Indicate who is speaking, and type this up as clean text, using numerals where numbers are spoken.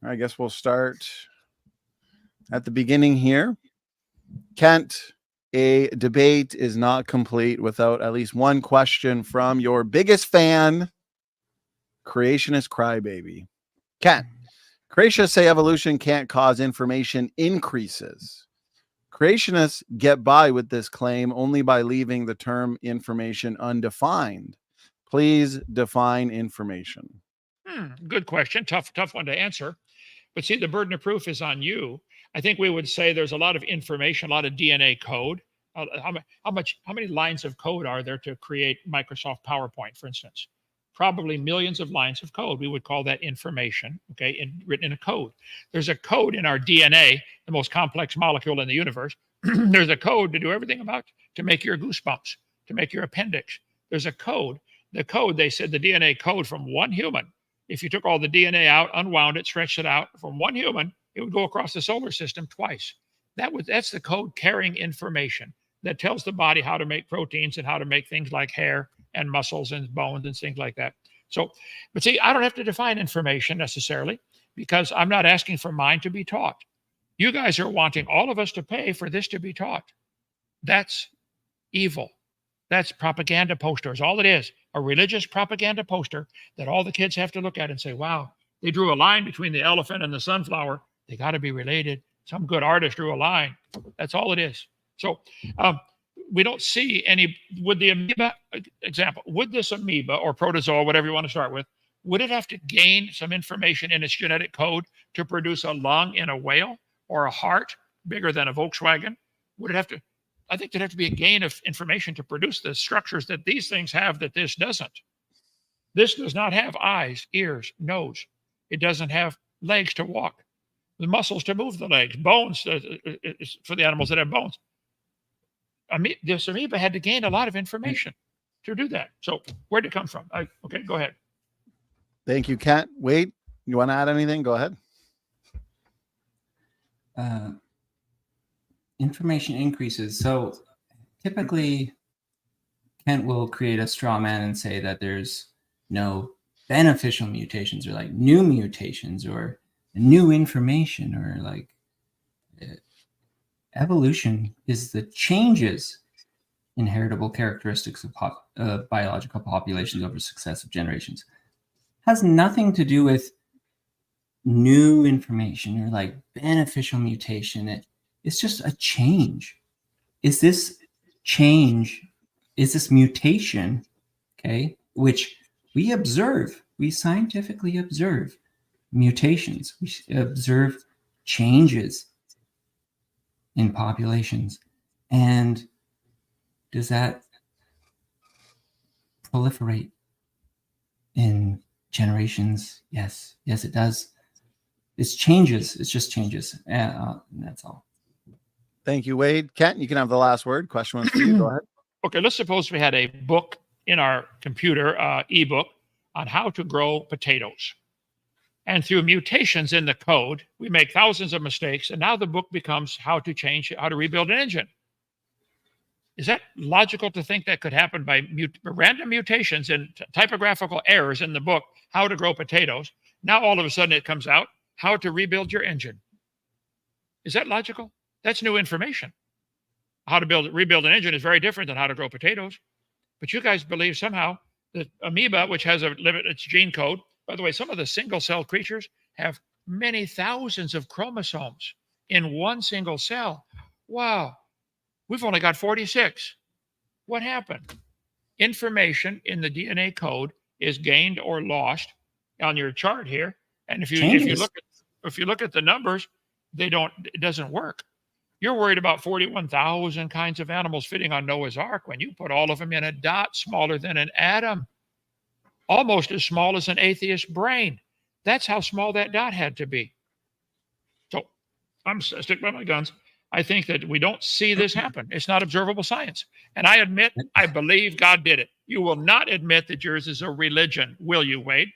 Speaker 1: I guess we'll start at the beginning here. Kent, a debate is not complete without at least one question from your biggest fan, creationist Crybaby. Kent, creationists say evolution can't cause information increases. Creationists get by with this claim only by leaving the term information undefined. Please define information.
Speaker 2: Good question. Tough one to answer. But see, the burden of proof is on you. I think we would say there's a lot of information, a lot of DNA code. How many lines of code are there to create Microsoft PowerPoint, for instance? Probably millions of lines of code. We would call that information, okay, written in a code. There's a code in our DNA, the most complex molecule in the universe. There's a code to do everything to make your goosebumps, to make your appendix. There's a code. The code, they said the DNA code from one human, if you took all the DNA out, unwound it, stretched it out from one human, it would go across the solar system twice. That's the code carrying information that tells the body how to make proteins and how to make things like hair and muscles and bones and things like that. So, but see, I don't have to define information necessarily because I'm not asking for mine to be taught. You guys are wanting all of us to pay for this to be taught. That's evil. That's propaganda posters. All it is, a religious propaganda poster that all the kids have to look at and say, wow, they drew a line between the elephant and the sunflower. They got to be related. Some good artist drew a line. That's all it is. So we don't see any, would the amoeba, example, would this amoeba or protozoa, whatever you want to start with, would it have to gain some information in its genetic code to produce a lung in a whale or a heart bigger than a Volkswagen? Would it have to? I think there'd have to be a gain of information to produce the structures that these things have that this doesn't. This does not have eyes, ears, nose. It doesn't have legs to walk, the muscles to move the legs, bones for the animals that have bones. This amoeba had to gain a lot of information to do that. So where'd it come from? Okay, go ahead.
Speaker 1: Thank you, Kent. Wade, you want to add anything? Go ahead.
Speaker 3: Information increases. So typically, Kent will create a straw man and say that there's no beneficial mutations or like new mutations or new information or like evolution is the changes in heritable characteristics of biological populations over successive generations. Has nothing to do with new information or like beneficial mutation. It's just a change. Is this change, is this mutation, okay, which we observe, we scientifically observe mutations, we observe changes in populations. And does that proliferate in generations? Yes, it does. It's changes, it's just changes, and that's all.
Speaker 1: Thank you, Wade. Kent, you can have the last word. Question one for you. Go ahead.
Speaker 2: Okay, let's suppose we had a book in our computer, ebook, on how to grow potatoes. And through mutations in the code, we make thousands of mistakes, and now the book becomes how to rebuild an engine. Is that logical to think that could happen by random mutations and typographical errors in the book, how to grow potatoes? Now all of a sudden it comes out, how to rebuild your engine. Is that logical? That's new information. How to rebuild an engine is very different than how to grow potatoes. But you guys believe somehow that amoeba, which has its gene code, by the way, some of the single-celled creatures have many thousands of chromosomes in one single cell. Wow, we've only got 46. What happened? Information in the DNA code is gained or lost on your chart here. And if you look at the numbers, it doesn't work. You're worried about 41,000 kinds of animals fitting on Noah's Ark when you put all of them in a dot smaller than an atom, almost as small as an atheist brain. That's how small that dot had to be. So I'm stick by my guns. I think that we don't see this happen. It's not observable science. And I admit, I believe God did it. You will not admit that yours is a religion, will you, Wade?